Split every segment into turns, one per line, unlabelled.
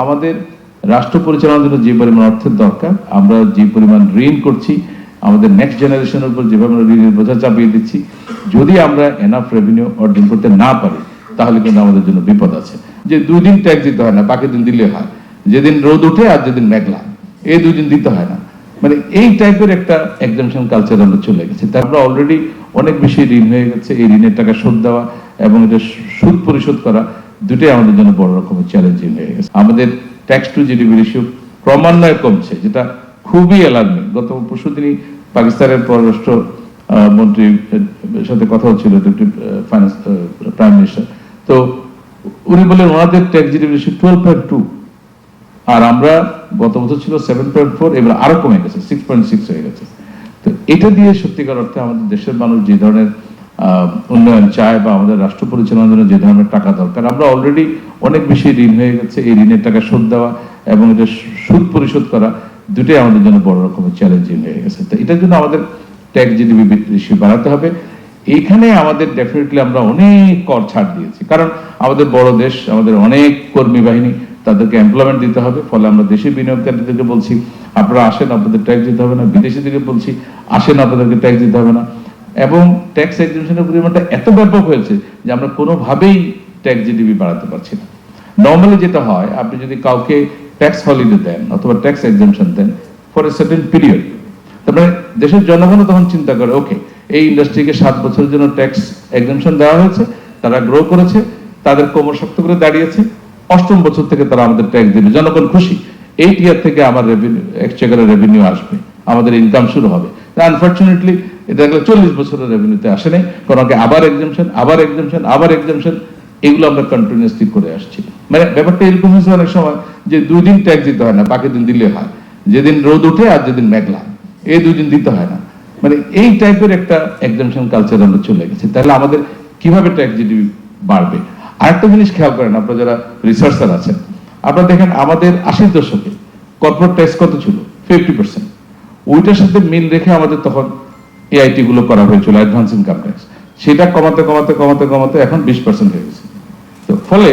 আমাদের রাষ্ট্র পরিচালনার জন্য যে পরিমাণ অর্থের দরকার, আমরা যে পরিমাণ ঋণ করছি, আমাদের নেক্সট জেনারেশনের উপর যেভাবে আমরা ঋণের বোঝা চাপিয়ে দিচ্ছি, যদি আমরা এনাফ রেভিনিউ অর্জন করতে না পারি তাহলে কিন্তু আমাদের জন্য বিপদ আছে। যে 2 দিন ট্যাক্স দিতে হয় না, বাকি দিন দিলে হয়, যেদিন রোদ উঠে আর যেদিন মেঘলা, এই 2 দিন দিতে হয় না। মানে এই টাইপের একটা এক্সাম্পশন কালচার আমরা চলে গেছি। তারপরে অলরেডি অনেক বেশি ঋণ হয়ে গেছে। এই ঋণের টাকা শোধ দেওয়া এবং এটা সুদ পরিশোধ করা দুটোই আমাদের জন্য বড় রকমের চ্যালেঞ্জিং হয়ে গেছে। আমাদের ট্যাক্স টু জিডিপি রেশিও ক্রমান্বয়ে কমছে, যেটা খুবই অ্যালার্মিং। গত পরশুদিনই পাকিস্তানের পররাষ্ট্র মন্ত্রীর সাথে কথা হচ্ছিল, ফাইন্যান্স প্রাইম মিনিস্টার, তো উনি বললেন ওনাদের ট্যাক্স জিডিপি রেশিও 12.2, আর আমরা গত বছর ছিল 7.4, এবার আরো কমে গেছে, 6.6 হয়ে গেছে। তো এটা দিয়ে সত্যিকার অর্থে আমাদের দেশের মানুষ যে ধরনের উন্নয়ন চায় বা আমাদের রাষ্ট্র পরিচালনার জন্য যে ধরনের টাকা দরকার, আমরা অলরেডি অনেক বেশি ঋণ হয়ে গেছে। এই ঋণের টাকা শোধ দেওয়া এবং এটা সুদ পরিশোধ করা দুটোই আমাদের জন্য বড় রকমের চ্যালেঞ্জিং হয়ে গেছে। তো এটার জন্য আমাদের ট্যাক্স জিডিপি রেশিও বাড়াতে হবে। এইখানে আমাদের ডেফিনেটলি আমরা অনেক কর ছাড় দিয়েছি, কারণ আমাদের বড় দেশ, আমাদের অনেক কর্মী বাহিনী, তাদেরকে এমপ্লয়মেন্ট দিতে হবে। ফলে আমরা দেশি বিনিয়োগকারীদেরকে বলছি আপনারা আসেন, আপনাদের ট্যাক্স দিতে হবে না। বিদেশিদেরকে বলছি আসেন, আপনাদেরকে ট্যাক্স দিতে হবে না। এবং ট্যাক্স এক্সেম্পশনের পরিমাণটা এত ব্যাপক হয়েছে যে আমরা কোনোভাবেই ট্যাক্স জিডিপি বাড়াতে পারছি না। নর্মালি যেটা হয়, আপনি যদি কাউকে ট্যাক্স হলিডে দেন অথবা ট্যাক্স এক্সেম্পশন দেন ফর এ সার্টেন পিরিয়ড, তারপরে দেশের জনগণও তখন চিন্তা করে ওকে, এই ইন্ডাস্ট্রিকে 7 বছরের জন্য ট্যাক্স এক্সেম্পশন দেওয়া হয়েছে, তারা গ্রো করেছে, তাদের কোমর শক্ত করে দাঁড়িয়েছে, 8ম বছর থেকে তারা আমাদের ট্যাক্স দিবে, জনগণ খুশি, 8 ইয়ার থেকে আমার রেভিনিউ, এক্সচেকারের রেভিনিউ আসবে, আমাদের ইনকাম শুরু হবে। আনফর্চুনেটলি এটা 40 বছরের রেভিনিউতে আসে নাই, কারণ আবার এক্সেম্পশন, আবার এক্সেম্পশন, আবার এক্সেম্পশন, এগুলো আমরা কন্টিনিউয়াসলি করে আসছি। মানে ব্যাপারটা এরকম হয়েছে অনেক সময় যে 2 দিন ট্যাক্স দিতে হয় না, বাকি দিন দিলে হয়, যেদিন রোদ উঠে আর যেদিন মেঘলা, এই 2 দিন দিতে হয় না। মানে এই টাইপের একটা এক্সাম্পশন কালচার আমরা চলে গেছি। তাহলে আমাদের কিভাবে ট্যাক্স জিডিপি বাড়বে? আরেকটা জিনিস খেয়াল করেন, আপনারা যারা রিসার্চার আছেন, আপনারা দেখেন আমাদের 80-র দশকে কর্পোরেট ট্যাক্স কত ছিল? 50%। ওইটার সাথে মিল রেখে আমাদের তখন এআইটি গুলো করা হয়েছিল, অ্যাডভান্স ইনকাম ট্যাক্স। সেটা কমাতে কমাতে কমাতে কমাতে এখন 20% হয়ে গেছে। তো ফলে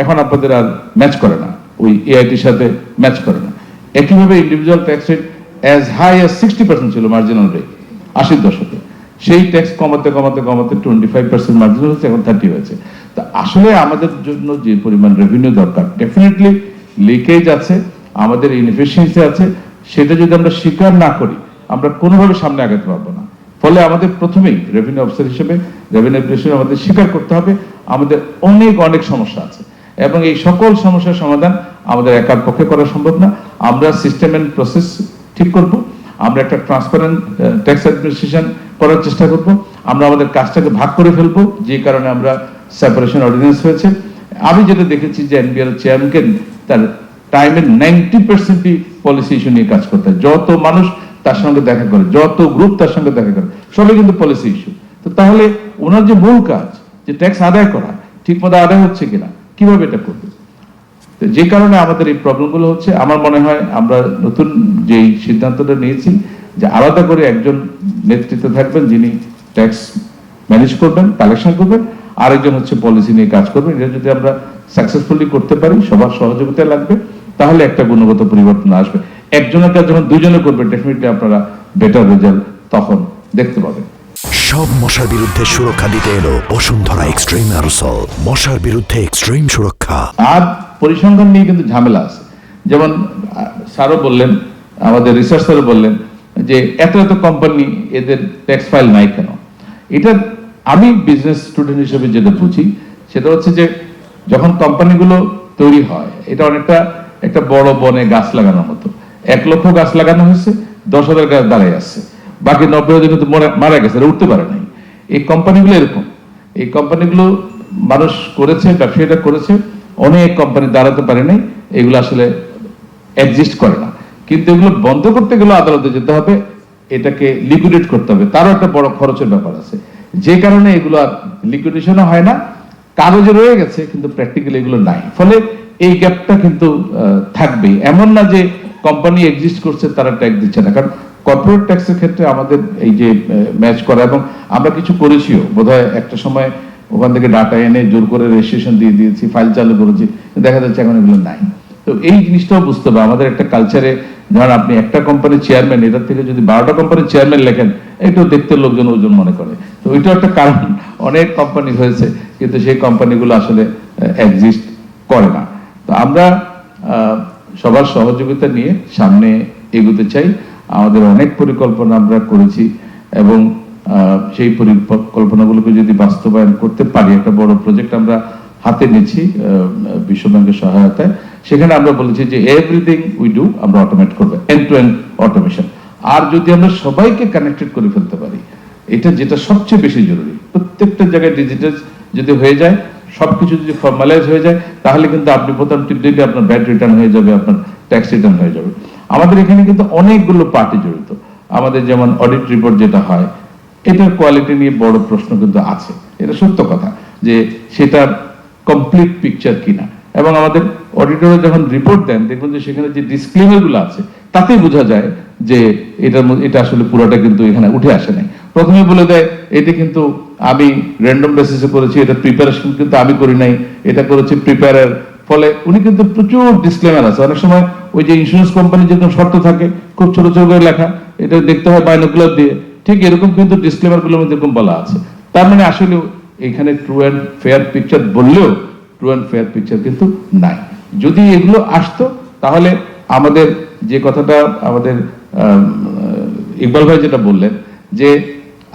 এখন আপনাদের আর ম্যাচ করে না, ওই এআইটির সাথে ম্যাচ করে না। একইভাবে individual tax rate as high as 60% ছিল মার্জিনাল রেট 80-র দশকে। সেই ট্যাক্স কমাতে কমাতে কমাতে 25% মার্জিনাল হচ্ছে, এখন 30 হয়েছে। তা আসলে আমাদের জন্য যে পরিমাণ রেভিনিউ দরকার, ডেফিনেটলি লিকেজ আছে, আমাদের ইনএফিশিয়েন্সি আছে। সেটা যদি আমরা স্বীকার না করি, আমরা কোনোভাবে সামনে আগাতে পারবো না। ফলে আমাদের প্রথমেই রেভিনিউ অফিসার হিসেবে, রেভিনিউ অ্যাডমিনিস্ট্রেশন আমাদের স্বীকার করতে হবে আমাদের অনেক অনেক সমস্যা আছে, এবং এই সকল সমস্যার সমাধান আমাদের একার পক্ষে করা সম্ভব না। আমরা সিস্টেম এন্ড প্রসেস ঠিক করব, আমরা একটা ট্রান্সপারেন্ট ট্যাক্স অ্যাডমিনিস্ট্রেশন করার চেষ্টা করব, আমরা আমাদের কাজটাকে ভাগ করে ফেলবো, যে কারণে আমরা সেপারেশন অর্ডিন্যান্স হয়েছে। আমি যেটা দেখেছি যে এনবিআর চেয়ারম্যানকে তার টাইমের 90%ই পলিসি ইস্যু নিয়ে কাজ করতে হয়। যত মানুষ তার সঙ্গে দেখা করে, যত গ্রুপ তার সঙ্গে দেখা করে, সবই কিন্তু পলিসি ইস্যু। তো তাহলে ওনার যে মূল কাজ, যে ট্যাক্স আদায় করা, ঠিক মতো আদায় হচ্ছে কিনা, কিভাবে এটা করবে? যে কারণে আমাদের এই প্রবলেমগুলো হচ্ছে। আমার মনে হয় আমরা নতুন যে সিদ্ধান্তটা নিয়েছি যে আলাদা করে একজন নেতৃত্বে থাকবেন যিনি ট্যাক্স ম্যানেজ করবেন, কালেকশন করবেন, আরেকজন হচ্ছে পলিসি নিয়ে কাজ করবেন। এটা যদি আমরা সাকসেসফুলি করতে পারি, সবার সহযোগিতা লাগবে, তাহলে একটা গুণগত পরিবর্তন আসবে। একজনের কাজ যখন দুজনে করবে, ডেফিনেটলি আপনারা বেটার রেজাল্ট তখন দেখতে পাবেন।
সব মশার বিরুদ্ধে সুরক্ষা দিতে এলো বসুন্ধরা এক্সট্রিম অ্যারোসল, মশার বিরুদ্ধে এক্সট্রিম সুরক্ষা।
আর পরিসংখ্যান নিয়ে কিন্তু ঝামেলা আছে। যেমন স্যারও বললেন, আমাদের রিসার্চারও বললেন যে এত এত কোম্পানি, এদের ট্যাক্স ফাইল নাই কেন? এটা আমি বিজনেস স্টুডেন্ট হিসেবে যেটা বুঝি সেটা হচ্ছে যে যখন কোম্পানিগুলো তৈরি হয়, এটা অনেকটা একটা বড় বনে গাছ লাগানোর মতো। 1 লক্ষ গাছ লাগানো হয়েছে, 10,000 গাছ দাঁড়ায় আসছে, বাকি 90,000 কিন্তু মারা গেছে, উঠতে পারে নাই। এই কোম্পানিগুলো এরকম, এই কোম্পানিগুলো মানুষ করেছে, ব্যবসায়ীরা করেছে, অনেক কোম্পানি দাঁড়াতে পারে নাই, এগুলো আসলে এক্সিস্ট করে না। কিন্তু এগুলো বন্ধ করতে গেলে আদালতে যেতে হবে, এটাকে লিকুইডেট করতে হবে, তারও একটা বড় খরচের ব্যাপার আছে। যে কারণে এগুলো আর লিকুইডেশনও হয় না, কাগজে রয়ে গেছে কিন্তু প্র্যাকটিক্যালি এগুলো নাই। ফলে এই গ্যাপটা কিন্তু থাকবেই। এমন না যে কোম্পানি এক্সিস্ট করছে তারা ট্যাক্স দিচ্ছে না, কারণ কর্পোরেট ট্যাক্সের ক্ষেত্রে আমাদের এই যে ম্যাচ করা, এবং আমরা কিছু করেছিও বোধহয় একটা সময়, ওখান থেকে ডাটা এনে জোর করে রেজিস্ট্রেশন দিয়ে দিয়েছি, ফাইল চালু করেছি, দেখা যাচ্ছে এখন এগুলো নাই। তো এই জিনিসটাও বুঝতে হবে আমাদের একটা কালচারে। ধরেন আপনি একটা কোম্পানির চেয়ারম্যান, এটার থেকে যদি 12টা কোম্পানির চেয়ারম্যান লেখেন, এটাও দেখতে লোকজন ওজন মনে করে। তো ওইটাও একটা কারণ, অনেক কোম্পানি হয়েছে কিন্তু সেই কোম্পানিগুলো আসলে এক্সিস্ট করে না। তো আমরা সবার সহযোগিতা নিয়ে সামনে এগোতে চাই। আমাদের অনেক পরিকল্পনা আমরা করেছি এবং সেই পরিকল্পনাগুলোকে যদি বাস্তবায়ন করতে পারি, একটা বড় প্রজেক্ট আমরা হাতে নিয়েছি বিশ্ব ব্যাংকের সহায়তায়। সেখানে আমরা বলেছি যে এভরিথিং উই ডু আমরা অটোমেট করবো, এন্ড টু এন্ড অটোমেশন। আর যদি আমরা সবাইকে কানেক্টেড করে ফেলতে পারি, এটা যেটা সবচেয়ে বেশি জরুরি, প্রত্যেকটা জায়গায় ডিজিটাল যদি হয়ে যায়, সবকিছু যদি ফর্মালাইজ হয়ে যায়, তাহলে কিন্তু আপনি প্রথম টিপ দিলে আপনার ভ্যাট রিটার্ন হয়ে যাবে, আপনার ট্যাক্স রিটার্ন হয়ে যাবে। আমাদের এখানে কিন্তু অনেকগুলো পার্টি জড়িত। আমাদের যেমন অডিট রিপোর্ট যেটা হয়, এটার কোয়ালিটি নিয়ে বড় প্রশ্ন কিন্তু আছে, এটা সত্য কথা, যে সেটা কমপ্লিট পিকচার কিনা। এবং আমাদের অডিটর যখন রিপোর্ট দেন, দেখুন যে সেখানে যে ডিসক্লেমার গুলো আছে, তাতেই বোঝা যায় যে এটা আসলে পুরোটা কিন্তু এখানে উঠে আসে নাই। প্রথমে বলে দেয় এটা কিন্তু আমি র্যান্ডম বেসিসে করেছি, এটা প্রিপারেশন কিন্তু আমি করি নাই, এটা করেছি প্রিপেয়ারের। ফলে উনি কিন্তু প্রচুর ডিসক্লেমার আছে। অনেক সময় ওই যে ইন্স্যুরেন্স কোম্পানি যেরকম শর্ত থাকে, খুব ছোট ছোট করে লেখা, এটা দেখতে হয় বাইনোকুলার দিয়ে, ঠিক এরকম কিন্তু ডিসক্লেমার গুলোর মধ্যে এরকম বলা আছে। তার মানে আসলে এখানে ট্রু অ্যান্ড ফেয়ার পিকচার বললেও ট্রু অ্যান্ড ফেয়ার পিকচার কিন্তু নাই। যদি এগুলো আসতো, তাহলে আমাদের যে কথাটা আমাদের ইকবাল ভাই যেটা বললেন, যে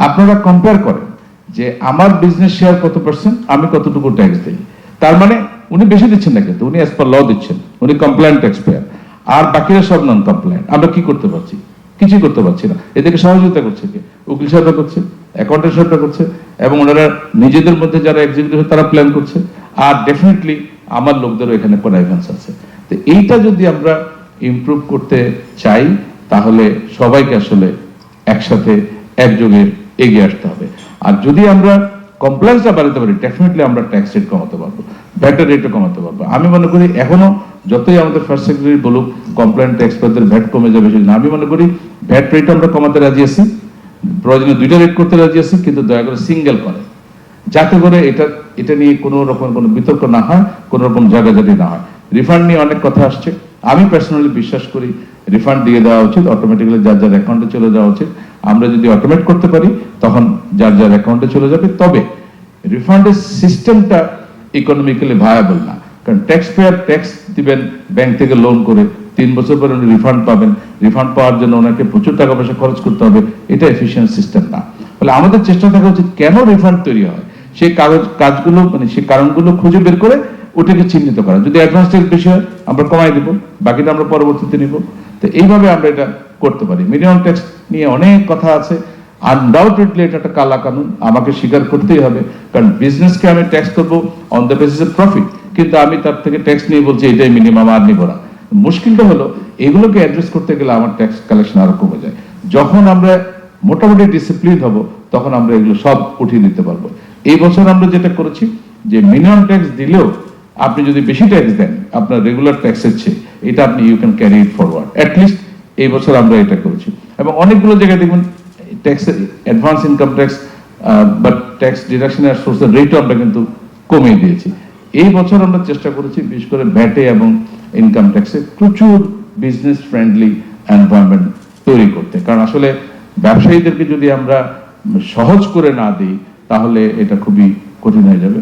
আপনারা কম্পেয়ার করেন যে আমার বিজনেস শেয়ার কত পার্সেন্ট, আমি কতটুকু ট্যাক্স দিই। তার মানে উনি বেশি দিচ্ছেন না, কিন্তু উনি অ্যাজ পার ল দিচ্ছেন, উনি কমপ্লায়েন্ট ট্যাক্স পেয়ার, আর বাকিরা সব নন কমপ্লায়েন্ট। আমরা কি করতে পারছি? কিছুই করতে পারছি না। এদেরকে সহযোগিতা করছে কে? উকিল সাহেবরা করছে, অ্যাকাউন্টেন্ট সাহেবরা করছে, এবং ওনারা নিজেদের মধ্যে যারা এক্সিকিউটিভ তারা প্ল্যান করছে। আর ডেফিনেটলি আমার লোকদেরও এখানে কনাইভেন্স আছে। তো এইটা যদি আমরা ইমপ্রুভ করতে চাই, তাহলে সবাইকে আসলে একসাথে একযোগে এগিয়ে আসতে হবে। আর যদি আমরা কমপ্লায়েন্সটা বাড়াতে পারি, ডেফিনেটলি আমরা ট্যাক্স রেট কমাতে পারবো, ভ্যাটের রেটও কমাতে পারবো। আমি মনে করি এখনো যতই আমাদের ফার্স্ট সেক্রেটারি বলুক কমপ্লায়েন্ট ট্যাক্স পেয়ারদের ভ্যাট কমে যাবে, সেদিন আমি মনে করি ভ্যাট রেট আমরা কমাতে রাজি আছি, প্রয়োজনে 2টা রেট করতে রাজি আছি, কিন্তু দয়া করে সিঙ্গেল করে, যাতে করে এটা নিয়ে কোনো রকম কোনো বিতর্ক না হয়, কোনো রকম জায়গাজাটি না হয়। রিফান্ড নিয়ে অনেক কথা আসছে। আমি পার্সোনালি বিশ্বাস করি রিফান্ড দিয়ে দেওয়া উচিত, অটোমেটিক্যালি যার যার অ্যাকাউন্টে চলে যাওয়া উচিত। আমরা যদি অটোমেট করতে পারি, তখন যার যার অ্যাকাউন্টে চলে যাবে। তবে রিফান্ডের সিস্টেমটা ইকোনমিক্যালি ভায়াবল না, কারণ ট্যাক্স পেয়ার ট্যাক্স দিবেন ব্যাংক থেকে লোন করে, 3 বছর পরে উনি রিফান্ড পাবেন, রিফান্ড পাওয়ার জন্য ওনাকে প্রচুর টাকা পয়সা খরচ করতে হবে, এটা এফিসিয়েন্ট সিস্টেম না। ফলে আমাদের চেষ্টা থাকা উচিত কেন রিফান্ড তৈরি হয়, সেই কাজগুলো মানে সেই কারণগুলো খুঁজে বের করে ওটাকে চিহ্নিত করা। যদি অ্যাডভান্স ট্যাক্স বেশি হয়, আমরা কমাই দেবো, বাকিটা আমরা পরবর্তীতে নিব। তো এইভাবে আমরা এটা করতে পারি। মিনিমাম ট্যাক্স নিয়ে অনেক কথা আছে, আনডাউটেডলি এটা একটা কালা কানুন, আমাকে স্বীকার করতেই হবে। কারণ বিজনেসকে আমি ট্যাক্স করবো on the basis of profit, কিন্তু আমি তার থেকে ট্যাক্স নিয়ে বলছি এটাই মিনিমাম, আর নিব না। মুশকিলটা হলো এগুলোকে অ্যাড্রেস করতে গেলে আমার ট্যাক্স কালেকশন আরো কমে যায়। যখন আমরা মোটামুটি ডিসিপ্লিন হব, তখন আমরা এগুলো সব উঠিয়ে দিতে পারবো। এই বছর আমরা যেটা করেছি, যে মিনিমাম ট্যাক্স দিলেও আপনি যদি বেশি ট্যাক্স দেন আপনার রেগুলার ট্যাক্সের চেয়ে, এটা আপনি you can carry it forward. At least এই বছর আমরা এটা করেছি। এবং অনেকগুলো জায়গায় দেখবেন ট্যাক্স অ্যাডভান্স ইনকাম ট্যাক্স বা ট্যাক্স ডিডাকশনের সোর্সের রেটও আমরা কিন্তু কমিয়ে দিয়েছি। এই বছর আমরা চেষ্টা করেছি বিশেষ করে ভ্যাটে এবং ইনকাম ট্যাক্সে প্রচুর বিজনেস ফ্রেন্ডলি এনভায়রনমেন্ট তৈরি করতে। কারণ আসলে ব্যবসায়ীদেরকে যদি আমরা সহজ করে না দিই, তাহলে এটা খুবই কঠিন হয়ে যাবে।